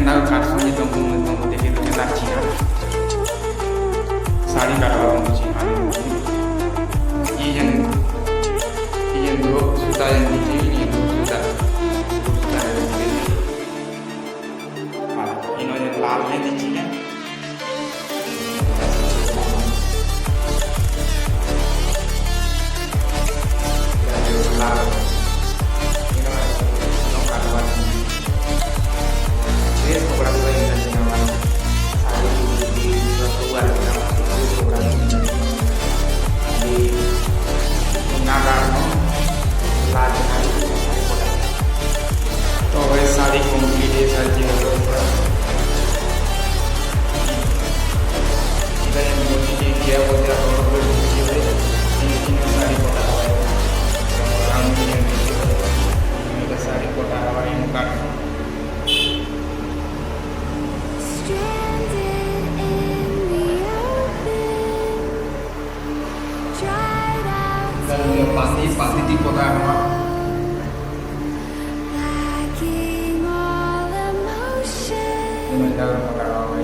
केंदा काटछी तुमको देखे तो केंदा चीना साड़ी काटवा मुझे आने ये दो सूता जन दीजिए ये दो सूता इन्होंने लाल है दीजिए सारी कंप्लीट है सारी चीज़ें मोदी जी किया बोलते सारी कोटा सारी कोटा हवाई मुकाट pasti di kota apa? Ini dalam kota apa?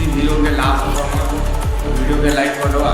Video के लास्ट वीडियो के लाइक करो।